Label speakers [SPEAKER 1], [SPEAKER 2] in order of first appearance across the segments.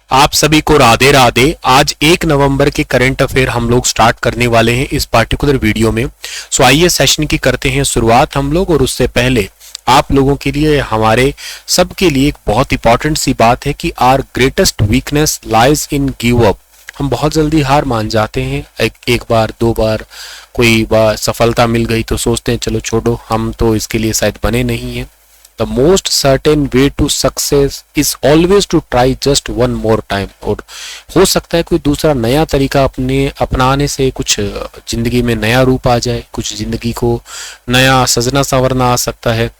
[SPEAKER 1] आप सभी को राधे राधे। आज 1 नवंबर के करंट अफेयर हम लोग स्टार्ट करने वाले हैं इस पार्टिकुलर वीडियो में। सो आइए सेशन की करते हैं शुरुआत हम लोग। और उससे पहले आप लोगों के लिए, हमारे सबके लिए एक बहुत इंपॉर्टेंट सी बात है कि our greatest weakness lies in give up. हम बहुत जल्दी हार मान जाते हैं। एक बार दो बार कोई बार सफलता मिल गई तो सोचते हैं चलो छोड़ो, हम तो इसके लिए शायद बने नहीं हैं। The most certain way to success is always to try just one more time। और हो सकता है कोई दूसरा नया तरीका अपनाने से कुछ जिंदगी में नया रूप आ जाए, कुछ जिंदगी को नया सजना संवरना आ सकता है।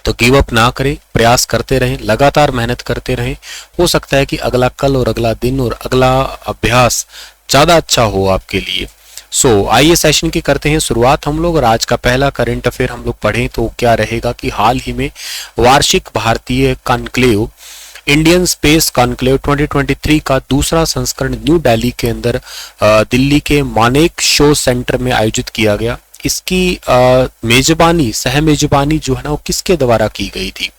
[SPEAKER 1] तो गिव अप ना करें, प्रयास करते रहें, लगातार मेहनत करते रहें। हो सकता है कि अगला कल और अगला दिन और अगला अभ्यास ज़्यादा अच्छा हो आपके लिए। आइए सेशन की करते हैं शुरुआत हम लोग। और आज का पहला करंट अफेयर हम लोग पढ़ें तो क्या रहेगा कि हाल ही में वार्षिक भारतीय कॉन्क्लेव, इंडियन स्पेस कॉन्क्लेव 2023 का दूसरा संस्करण न्यू दिल्ली के अंदर दिल्ली के मानेक शो सेंटर में आयोजित किया गया। इसकी मेजबानी, सह मेजबानी जो है ना, वो किसके द्वारा की गई थी?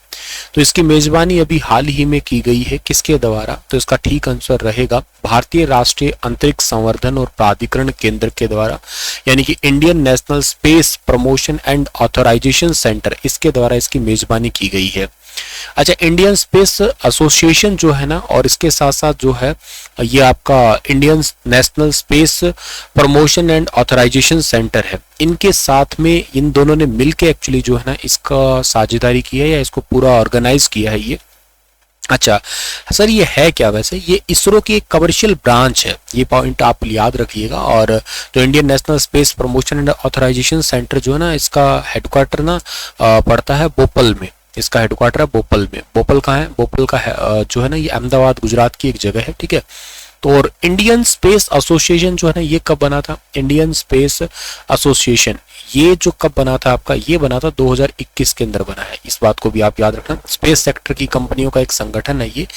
[SPEAKER 1] तो इसकी मेजबानी अभी हाल ही में की गई है, किसके द्वारा? तो इसका ठीक आंसर रहेगा भारतीय राष्ट्रीय अंतरिक्ष संवर्धन और प्राधिकरण केंद्र के द्वारा, यानी कि Indian national space promotion and authorisation centre, इसके द्वारा इसकी मेजबानी की गई है। अच्छा, इंडियन स्पेस एसोसिएशन जो है ना, और इसके साथ साथ जो है ये आपका Indian national space promotion and authorisation centre है, इनके साथ में इन दोनों ने मिलके एक्चुअली जो है ना इसका साझेदारी की है या इसको पूरा ऑर्गेनाइज किया है ये। अच्छा सर, ये है क्या? वैसे ये इसरो की एक कमर्शियल ब्रांच है, ये पॉइंट आप याद रखिएगा। और जो Indian national space promotion and authorisation centre जो है ना, इसका हेडक्वार्टर ना पड़ता है भोपाल में। इसका हेडक्वार्टर है भोपाल में। भोपाल कहाँ है? भोपाल का है जो है ना, ये अहमदाबाद गुजरात की एक जगह है, ठीक है। तो और इंडियन स्पेस एसोसिएशन जो है ना, ये कब बना था? इंडियन स्पेस एसोसिएशन ये जो कब बना था आपका? ये बना था 2021 के अंदर बना है। इस बात को भी आप याद रखना। स्पेस सेक्टर की कंपनियों का एक संगठन है ये,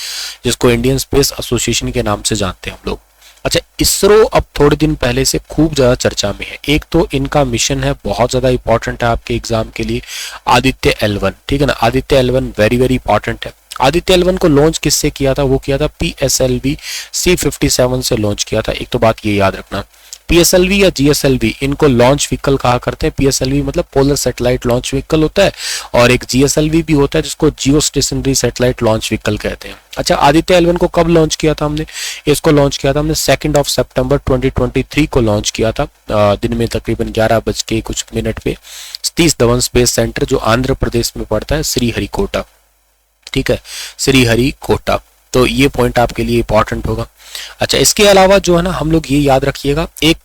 [SPEAKER 1] जिसको इंडियन स्पेस एसोसिएशन के नाम से जानते हैं हम लोग। अच्छा, इसरो अब थोड़े दिन पहले से खूब ज्यादा चर्चा में है। एक तो इनका मिशन है, बहुत ज्यादा इंपॉर्टेंट है आपके एग्जाम के लिए, आदित्य L1, ठीक है ना। Aditya L1 very very important है। आदित्य L1 को लॉन्च किससे किया था? वो किया था PSLV C57 से लॉन्च किया था। एक तो बात ये याद रखना, PSLV या GSLV, इनको लॉन्च व्हीकल कहा करते हैं। PSLV मतलब पोलर सैटेलाइट लॉन्च व्हीकल होता है, और एक GSLV भी होता है जिसको जियो स्टेशनरी सैटेलाइट लॉन्च व्हीकल कहते हैं। अच्छा, आदित्य L1 को कब लॉन्च किया था हमने? इसको लॉन्च किया था हमने 2 सितंबर 2023 को लॉन्च किया था, दिन में तकरीबन 11 कुछ मिनट पे सतीश धवन स्पेस सेंटर, जो आंध्र प्रदेश में पड़ता है, श्रीहरिकोटा, ठीक है, श्रीहरिकोटा। तो ये पॉइंट आपके लिए इंपॉर्टेंट होगा। अच्छा, इसके अलावा जो है ना, हम लोग ये याद रखिएगा, एक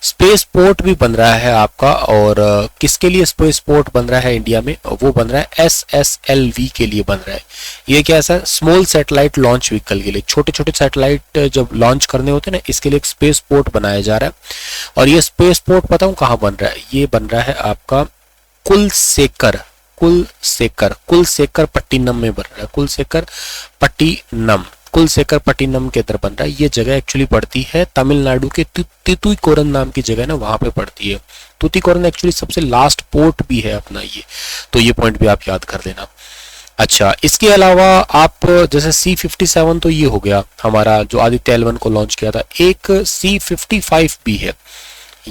[SPEAKER 1] स्पेस पोर्ट भी बन रहा है आपका। और किसके लिए स्पेस पोर्ट बन रहा है इंडिया में? वो बन रहा है SSLV के लिए बन रहा है। ये क्या है sir? Small satellite launch vehicle के लिए, छोटे छोटे सैटेलाइट जब लॉन्च करने होते हैं ना, इसके लिए एक स्पेस पोर्ट बनाया जा रहा है। और ये स्पेस पोर्ट पता हूँ कहाँ बन रहा है? ये बन रहा है आपका कुलशेखर पट्टिनम में बन रहा है। कुलशेखर पट्टिनम के अंदर बन रहा है। ये जगह एक्चुअली पड़ती है तमिलनाडु के तुतीकोरन नाम की जगह ना, वहां पे पड़ती है। तुतीकोरन एक्चुअली सबसे लास्ट पोर्ट भी है अपना ये, तो ये पॉइंट भी आप याद कर लेना। अच्छा, इसके अलावा आप जैसे C57 तो ये हो गया हमारा जो आदित्य L1 को लॉन्च किया था। एक C55 भी है।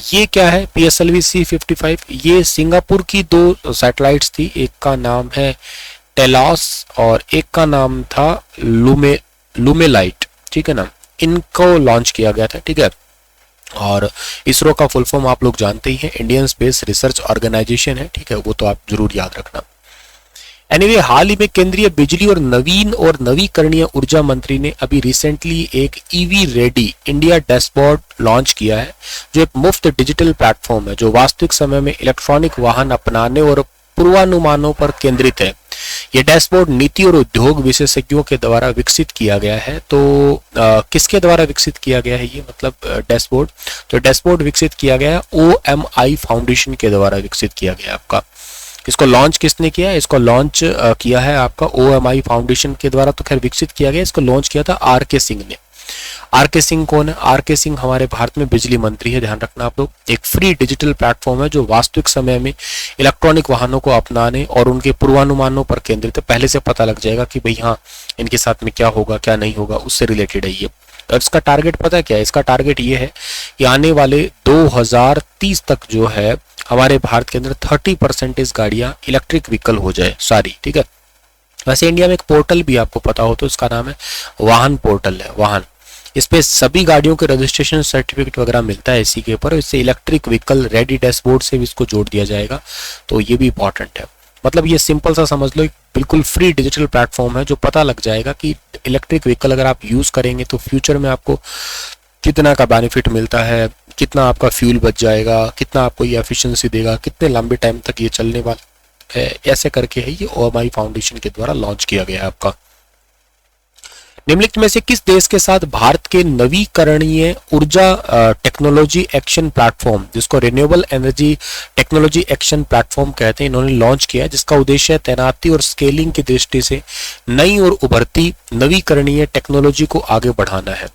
[SPEAKER 1] ये क्या है? PSLV C55, ये सिंगापुर की 2 सैटेलाइट्स थी, एक का नाम है टेलॉस और एक का नाम था लुमेलाइट, ठीक है ना। इनको लॉन्च किया गया था, ठीक है। और इसरो का फुल फॉर्म आप लोग जानते ही हैं, इंडियन स्पेस रिसर्च ऑर्गेनाइजेशन है, ठीक है, वो तो आप जरूर याद रखना। एनीवे, हाल ही में केंद्रीय बिजली और नवीन और नवीकरणीय ऊर्जा मंत्री ने अभी रिसेंटली एक EV ready India dashboard launch किया है, जो एक मुफ्त डिजिटल प्लेटफॉर्म है जो वास्तविक समय में इलेक्ट्रॉनिक वाहन अपनाने और पूर्वानुमानों पर केंद्रित है। यह डैशबोर्ड नीति और उद्योग विशेषज्ञों के द्वारा विकसित किया गया है। तो किसके द्वारा विकसित किया गया है ये, मतलब डैशबोर्ड? तो डैशबोर्ड विकसित किया गया है OMI फाउंडेशन के द्वारा विकसित किया गया आपका। इसको लॉन्च किसने किया है? इसको लॉन्च किया है आपका OMI फाउंडेशन के द्वारा, तो खैर विकसित किया गया। इसको लॉन्च किया था RK सिंह ने। आर के सिंह कौन है? आर के सिंह हमारे भारत में बिजली मंत्री है, ध्यान रखना आप लोग। एक फ्री डिजिटल प्लेटफॉर्म है जो वास्तविक समय में इलेक्ट्रॉनिक वाहनों को अपनाने और उनके पूर्वानुमानों पर केंद्रित है। पहले से पता लग जाएगा कि भाई हाँ इनके साथ में क्या होगा क्या नहीं होगा, उससे रिलेटेड है ये। और इसका टारगेट पता है क्या है? इसका टारगेट ये है कि आने वाले 2030 तक जो है हमारे भारत के अंदर 30% गाड़ियां इलेक्ट्रिक व्हीकल हो जाए सारी, ठीक है। वैसे इंडिया में एक पोर्टल भी आपको पता हो तो इसका नाम है वाहन पोर्टल है, वाहन। इस पे सभी गाड़ियों के रजिस्ट्रेशन सर्टिफिकेट वगैरह मिलता है इसी के ऊपर। इससे इलेक्ट्रिक व्हीकल रेडी डैशबोर्ड से भी इसको जोड़ दिया जाएगा, तो ये भी इंपॉर्टेंट है। मतलब ये सिंपल सा समझ लो, बिल्कुल फ्री डिजिटल प्लेटफॉर्म है जो पता लग जाएगा कि इलेक्ट्रिक व्हीकल अगर आप यूज करेंगे तो फ्यूचर में आपको कितना का बेनिफिट मिलता है, कितना आपका फ्यूल बच जाएगा, कितना आपको ये एफिशिएंसी देगा, कितने लंबे टाइम तक ये चलने वाला है, ऐसे करके है ये OMI फाउंडेशन के द्वारा लॉन्च किया गया है आपका। निम्नलिखित में से किस देश के साथ भारत के नवीकरणीय ऊर्जा टेक्नोलॉजी एक्शन प्लेटफॉर्म, जिसको renewable energy technology action platform कहते हैं, इन्होंने लॉन्च किया है, जिसका उद्देश्य है तैनाती और स्केलिंग की दृष्टि से नई और उभरती नवीकरणीय टेक्नोलॉजी को आगे बढ़ाना है।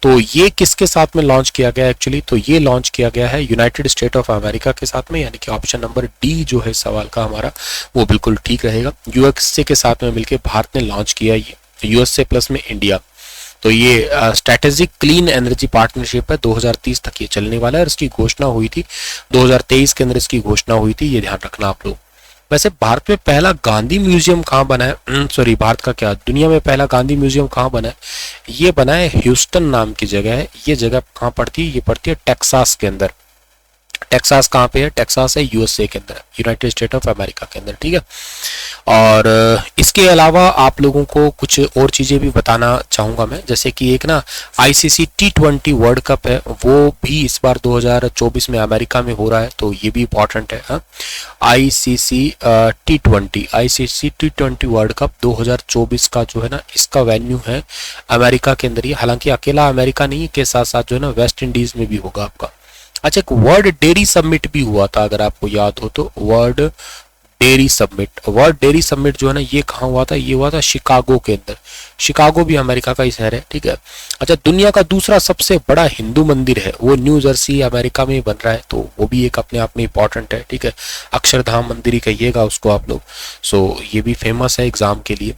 [SPEAKER 1] तो ये किसके साथ में लॉन्च किया गया एक्चुअली? तो ये लॉन्च किया गया है यूनाइटेड स्टेट ऑफ अमेरिका के साथ में, यानी कि ऑप्शन नंबर डी जो है सवाल का हमारा वो बिल्कुल ठीक रहेगा। यूएसए के साथ में मिलकर भारत ने लॉन्च किया ये, यूएसए प्लस में इंडिया। तो ये स्ट्रेटेजिक क्लीन एनर्जी पार्टनरशिप है, 2030 तक ये चलने वाला है। और इसकी घोषणा हुई थी 2023 के अंदर, इसकी घोषणा हुई थी, ये ध्यान रखना आप लोग। वैसे भारत में पहला गांधी म्यूजियम कहाँ बना है? सॉरी, भारत का क्या, दुनिया में पहला गांधी म्यूजियम कहाँ बना है? ये बना है ह्यूस्टन नाम की जगह है। ये जगह कहाँ पड़ती है? ये पड़ती है टेक्सास के अंदर। टेक्सास कहाँ पे है? टेक्सास है यूएसए के अंदर, यूनाइटेड स्टेट ऑफ अमेरिका के अंदर, ठीक है। और इसके अलावा आप लोगों को कुछ और चीजें भी बताना चाहूंगा मैं, जैसे कि एक ना ICC T20 वर्ल्ड कप है, वो भी इस बार 2024 में अमेरिका में हो रहा है, तो ये भी इंपॉर्टेंट है। हाँ, ICC T20 वर्ल्ड कप 2024 का जो है ना, इसका वेन्यू है अमेरिका के अंदर ही। हालांकि अकेला अमेरिका नहीं के साथ साथ जो है ना वेस्ट इंडीज में भी होगा आपका। अच्छा, एक वर्ल्ड डेयरी समिट भी हुआ था, अगर आपको याद हो तो। वर्ल्ड डेयरी समिट जो है ना, ये कहाँ हुआ था? ये हुआ था शिकागो के अंदर। शिकागो भी अमेरिका का ही शहर है, ठीक है। अच्छा, दुनिया का दूसरा सबसे बड़ा हिंदू मंदिर है, वो न्यू जर्सी अमेरिका में बन रहा है, तो वो भी एक अपने आप में इंपॉर्टेंट है, ठीक है। अक्षरधाम मंदिर ही कहिएगा उसको आप लोग। सो ये भी फेमस है एग्जाम के लिए।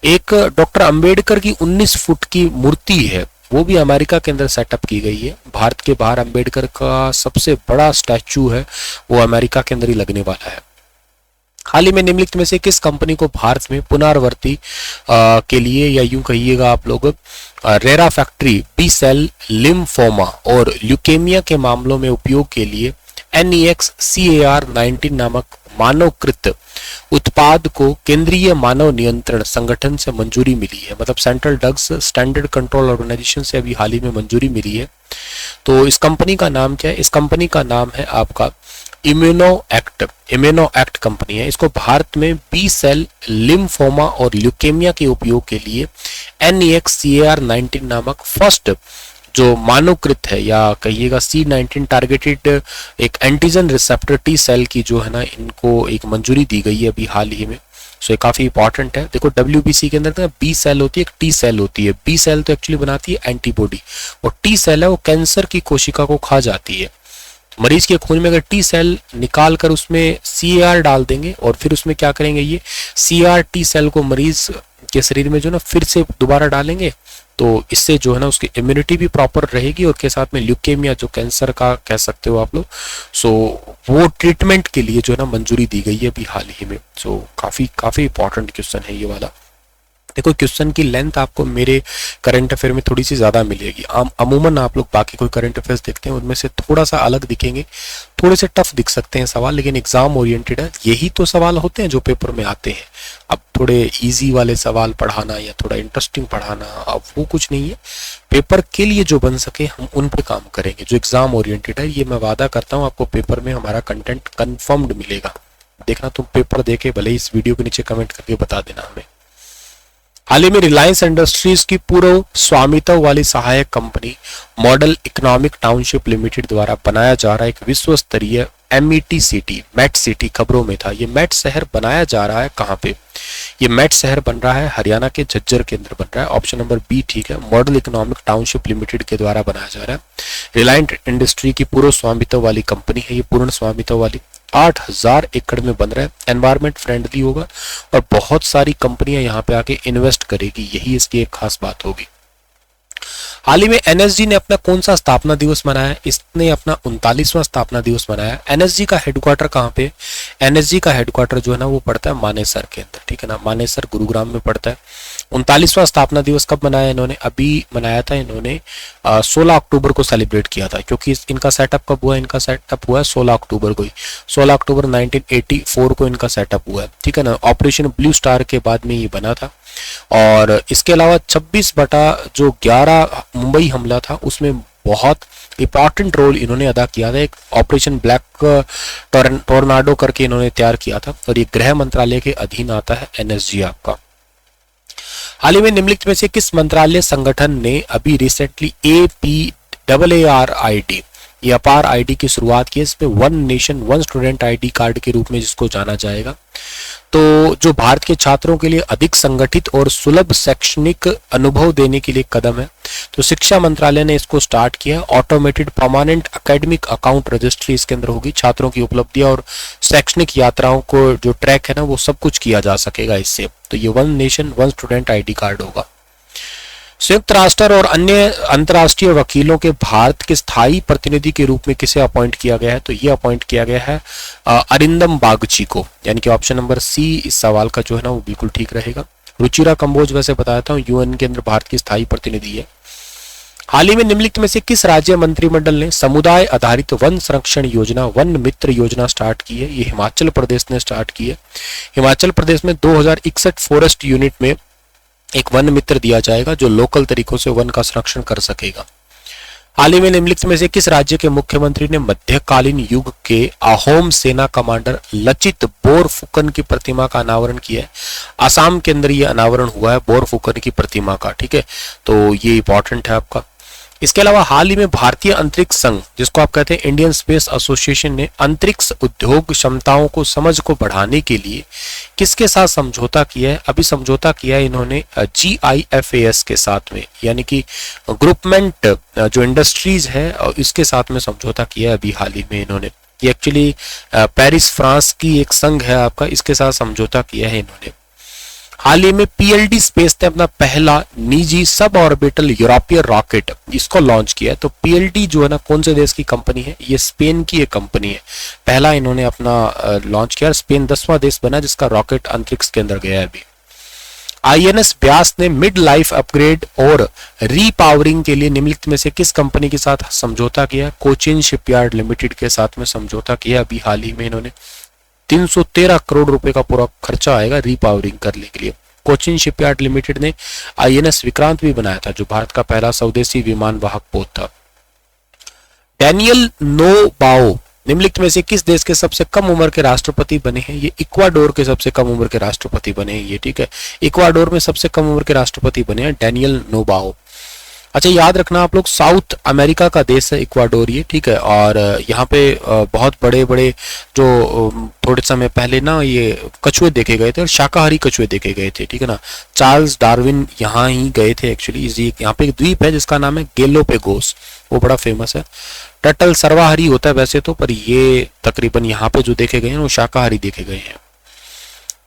[SPEAKER 1] एक डॉक्टर अंबेडकर की 19 फुट की मूर्ति है, वो भी अमेरिका के अंदर सेटअप की गई है। भारत के बाहर अंबेडकर का सबसे बड़ा स्टैचू है, वो अमेरिका के अंदर ही लगने वाला है। हाल ही में निम्नलिखित में से किस कंपनी को भारत में पुनरावृत्ति के लिए, या यूं कहिएगा आप लोग refractory B cell lymphoma और ल्यूकेमिया के मामलों में उपयोग के लिए NEXCAR19 नामक मानवकृत उत्पाद को केंद्रीय मानव नियंत्रण संगठन से मंजूरी मिली है? मतलब central drugs standard control organisation से अभी हाल ही में मंजूरी मिली है। तो इस कंपनी का नाम क्या है? इस कंपनी का नाम है आपका इम्यूनो एक्ट कंपनी है। इसको भारत में बी सेल लिम्फोमा और ल्यूकेमिया के उपयोग के लिए NEXCAR19 नामक फर्स्ट जो मानवकृत है, या कहिएगा C19 टारगेटेड एक एंटीजन रिसेप्टर टी सेल की जो है ना, इनको एक मंजूरी दी गई है अभी हाल ही में। सो ये काफी इंपॉर्टेंट है। देखो WBC के अंदर ना बी सेल होती है, एक टी सेल होती है। बी सेल तो एक्चुअली बनाती है एंटीबॉडी, और टी सेल है वो कैंसर की कोशिका को खा जाती है। मरीज के खून में अगर टी सेल निकाल कर उसमें CAR डाल देंगे और फिर उसमें क्या करेंगे, ये CR टी सेल को मरीज के शरीर में जो ना फिर से दोबारा डालेंगे, तो इससे जो है ना उसकी इम्यूनिटी भी प्रॉपर रहेगी, और के साथ में ल्यूकेमिया जो कैंसर का कह सकते हो आप लोग, सो वो ट्रीटमेंट के लिए जो है ना मंजूरी दी गई है अभी हाल ही में। सो काफी इंपॉर्टेंट क्वेश्चन है ये वाला। देखो क्वेश्चन की लेंथ आपको मेरे करंट अफेयर में थोड़ी सी ज्यादा मिलेगी। अमूमन आप लोग बाकी कोई करंट अफेयर्स देखते हैं उनमें से थोड़ा सा अलग दिखेंगे, थोड़े से टफ दिख सकते हैं सवाल, लेकिन एग्जाम ओरिएंटेड है। यही तो सवाल होते हैं जो पेपर में आते हैं। अब थोड़े इजी वाले सवाल पढ़ाना या थोड़ा इंटरेस्टिंग पढ़ाना, अब वो कुछ नहीं है। पेपर के लिए जो बन सके हम उन पे काम करेंगे। जो एग्जाम ओरिएंटेड है, ये मैं वादा करता हूँ आपको पेपर में हमारा कंटेंट कंफर्म्ड मिलेगा। देखना, तुम पेपर देके भले इस वीडियो के नीचे कमेंट करके बता देना हमें। हाल ही में रिलायंस इंडस्ट्रीज की पूर्व स्वामित्व वाली सहायक company model economic township limited द्वारा बनाया जा रहा एक विश्व स्तरीय MET सिटी, मेट सिटी खबरों में था। ये मेट शहर बनाया जा रहा है कहाँ पे? ये मेट शहर बन रहा है हरियाणा के झज्जर के अंदर बन रहा है। ऑप्शन नंबर बी ठीक है, मॉडल इकोनॉमिक टाउनशिप लिमिटेड के द्वारा बनाया जा रहा है। रिलायंस इंडस्ट्री की पूर्व स्वामित्व वाली कंपनी है, ये पूर्ण स्वामित्व वाली 8000 एकड़ में बन रहा है, एनवायरमेंट फ्रेंडली होगा और बहुत सारी कंपनियां यहाँ पे आके इन्वेस्ट करेगी, यही इसकी एक खास बात होगी। हाल ही में NSG ने अपना कौन सा स्थापना दिवस मनाया? इसने अपना 39वां स्थापना दिवस मनाया। NSG का हेडक्वार्टर कहाँ पे? NSG का हेडक्वार्टर जो है ना वो पड़ता है मानेसर के अंदर, ठीक है ना, मानेसर गुरुग्राम में पड़ता है। 39वां स्थापना दिवस कब मनाया इन्होंने? अभी मनाया था इन्होंने 16 अक्टूबर को सेलिब्रेट किया था, क्योंकि इनका सेटअप कब हुआ? इनका सेटअप हुआ है 16 अक्टूबर को ही, 16 अक्टूबर 1984 को इनका सेटअप हुआ है, ठीक है ना। ऑपरेशन ब्लू स्टार के बाद में ये बना था। और इसके अलावा 26/11 मुंबई हमला था, उसमें बहुत इंपॉर्टेंट रोल इन्होंने अदा किया था। एक ऑपरेशन ब्लैक टोर्नाडो करके इन्होंने तैयार किया था और ये गृह मंत्रालय के अधीन आता है NSG आपका। हाल ही में निम्नलिखित में से किस मंत्रालय संगठन ने अभी रिसेंटली APAARID ये अपार आईडी की शुरुआत की है? इसमें one nation one student ID card के रूप में जिसको जाना जाएगा। तो जो भारत के छात्रों के लिए अधिक संगठित और सुलभ शैक्षणिक अनुभव देने के लिए कदम है, तो शिक्षा मंत्रालय ने इसको स्टार्ट किया है। Automated permanent academic account registry इसके अंदर होगी। छात्रों की उपलब्धियां और शैक्षणिक यात्राओं को जो ट्रैक है ना वो सब कुछ किया जा सकेगा इससे। तो ये one nation one student ID card होगा। संयुक्त राष्ट्र और अन्य अंतर्राष्ट्रीय वकीलों के भारत के स्थायी प्रतिनिधि के रूप में किसे अपॉइंट किया गया है? तो ये अपॉइंट किया गया है अरिंदम बागची को, यानी कि ऑप्शन नंबर सी इस सवाल का जो है ना वो बिल्कुल ठीक रहेगा। रुचिरा कंबोज वैसे बताया था UN के अंदर भारत की स्थायी प्रतिनिधि है। हाल ही में निम्नलिखित में से किस राज्य मंत्रिमंडल ने समुदाय आधारित वन संरक्षण योजना वन मित्र योजना स्टार्ट की है? ये हिमाचल प्रदेश ने स्टार्ट की है। हिमाचल प्रदेश में 2061 फॉरेस्ट यूनिट में एक वन मित्र दिया जाएगा जो लोकल तरीकों से वन का संरक्षण कर सकेगा। हाल ही में निम्नलिखित में से किस राज्य के मुख्यमंत्री ने मध्यकालीन युग के अहोम सेना कमांडर लचित बोरफुकन की प्रतिमा का अनावरण किया है? असम के अंदर ये अनावरण हुआ है बोरफुकन की प्रतिमा का, ठीक है, तो ये इंपॉर्टेंट है आपका। इसके अलावा हाल ही में भारतीय अंतरिक्ष संघ जिसको आप कहते हैं इंडियन स्पेस एसोसिएशन ने अंतरिक्ष उद्योग क्षमताओं को समझ को बढ़ाने के लिए किसके साथ समझौता किया है? अभी समझौता किया है इन्होंने GIFAS के साथ में, यानी कि ग्रुपमेंट जो इंडस्ट्रीज है इसके साथ में समझौता किया है अभी हाल ही में इन्होंने। ये एक्चुअली पेरिस फ्रांस की एक संघ है आपका, इसके साथ समझौता किया है इन्होंने। हाल ही में PLD स्पेस ने अपना पहला निजी सब ऑर्बिटल यूरोपीय रॉकेट इसको लॉन्च किया है। तो PLD जो है ना कौन से देश की कंपनी है? ये स्पेन की एक कंपनी है। पहला इन्होंने अपना लॉन्च किया। स्पेन 10वां देश बना जिसका रॉकेट अंतरिक्ष के अंदर गया है अभी। INS ब्यास ने मिड लाइफ अपग्रेड और रीपावरिंग के लिए निम्नलिखित में से किस कंपनी के साथ समझौता किया? कोचिन शिपयार्ड लिमिटेड के साथ में समझौता किया अभी हाल ही में इन्होंने। 313 करोड़ रुपए का पूरा खर्चा आएगा रीपावरिंग करने के लिए। कोचिन शिपयार्ड लिमिटेड ने INS विक्रांत भी बनाया था जो भारत का पहला स्वदेशी विमान वाहक पोत था। डैनियल नोबाओ निम्नलिखित में से किस देश के सबसे कम उम्र के राष्ट्रपति बने हैं? ये इक्वाडोर के सबसे कम उम्र के राष्ट्रपति बने हैं ये, ठीक है, इक्वाडोर में सबसे कम उम्र के राष्ट्रपति बने हैं डैनियल नोबाओ। अच्छा याद रखना आप लोग, साउथ अमेरिका का देश है इक्वाडोर ये, ठीक है, और यहाँ पे बहुत बड़े बड़े जो थोड़े समय पहले ना ये कछुए देखे गए थे और शाकाहारी कछुए देखे गए थे, ठीक है ना। चार्ल्स डार्विन यहाँ ही गए थे एक्चुअली। यहाँ पे एक द्वीप है जिसका नाम है गैलोपेगोस, वो बड़ा फेमस है। टर्टल सर्वाहारी होता है वैसे तो, पर ये तकरीबन यहाँ पे जो देखे गए हैं वो शाकाहारी देखे गए हैं।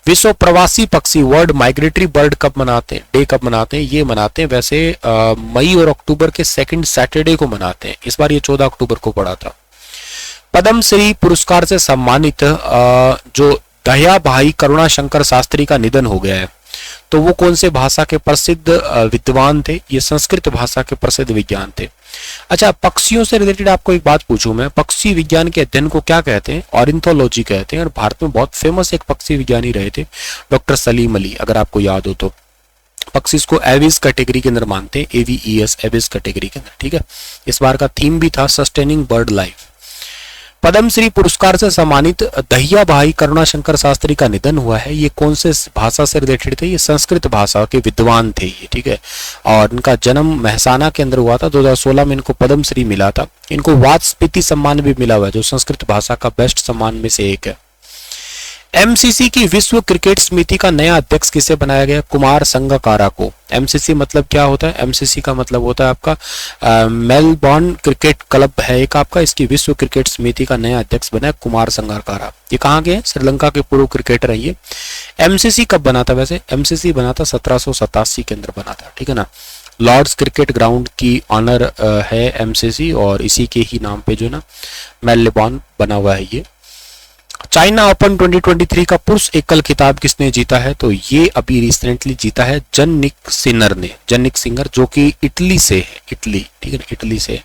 [SPEAKER 1] विश्व प्रवासी पक्षी वर्ल्ड माइग्रेटरी बर्ड कब मनाते हैं? डे कब मनाते हैं? ये मनाते हैं वैसे मई और अक्टूबर के सेकंड सैटरडे को मनाते हैं। इस बार ये 14 अक्टूबर को पड़ा था। पद्मश्री पुरस्कार से सम्मानित जो दया भाई करुणा शंकर शास्त्री का निधन हो गया है, तो वो कौन से भाषा के प्रसिद्ध विद्वान थे? ये संस्कृत भाषा के प्रसिद्ध विज्ञान थे। अच्छा, पक्षियों से रिलेटेड आपको एक बात पूछूं मैं, पक्षी विज्ञान के अध्ययन को क्या कहते हैं? ऑर्निथोलॉजी कहते हैं। और भारत में बहुत फेमस एक पक्षी विज्ञानी रहे थे डॉक्टर सलीम अली, अगर आपको याद हो तो। पक्षी को एविस कैटेगरी के अंदर मानते हैं, AVES एविस कैटेगरी के अंदर, ठीक है। इस बार का थीम भी था सस्टेनिंग बर्ड लाइफ। पद्मश्री पुरस्कार से सम्मानित दहिया भाई करुणाशंकर शास्त्री का निधन हुआ है। ये कौन से भाषा से रिलेटेड थे? ये संस्कृत भाषा के विद्वान थे ये, ठीक है। और इनका जन्म महसाना के अंदर हुआ था। 2016 में इनको पद्मश्री मिला था। इनको वाचस्पति सम्मान भी मिला हुआ है, जो संस्कृत भाषा का बेस्ट सम्मान में से एक है। एमसीसी की विश्व क्रिकेट समिति का नया अध्यक्ष किसे बनाया गया? कुमार संगकारा को। एमसीसी मतलब क्या होता है? एमसीसी का मतलब होता है आपका मेलबोर्न क्रिकेट क्लब है एक आपका। इसकी विश्व क्रिकेट समिति का नया अध्यक्ष बना है कुमार संगकारा। ये कहाँ के हैं? श्रीलंका के पूर्व क्रिकेटर है ये। एमसीसी कब बना था? वैसे एमसीसी बना था 1787 के अंदर बना था, ठीक है ना। लॉर्ड्स क्रिकेट ग्राउंड की ऑनर है एमसीसी, और इसी के ही नाम पे जो ना मेलबोर्न बना हुआ है ये। चाइना ओपन 2023 का पुरुष एकल खिताब किसने जीता है? तो ये अभी रिसेंटली जीता है जनिक सिनर ने। जनिक सिंगर जो कि इटली से है, इटली, ठीक है ना, इटली से।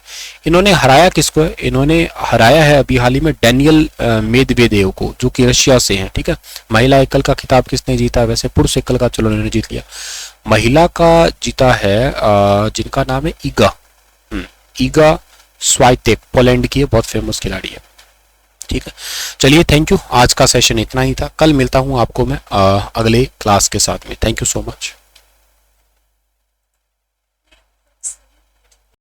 [SPEAKER 1] इन्होंने हराया किसको है? इन्होंने हराया है अभी हाल ही में डैनियल मेदवेदेव को, जो कि रशिया से हैं, ठीक है। महिला एकल का खिताब किसने जीता है? वैसे पुरुष एकल का चलो इन्होंने जीत लिया। महिला का जीता है जिनका नाम है ईगा स्वाइटेक, पोलैंड की है, बहुत फेमस खिलाड़ी है, ठीक है। चलिए, थैंक यू। आज का सेशन इतना ही था। कल मिलता हूं आपको मैं अगले क्लास के साथ में। Thank you so much.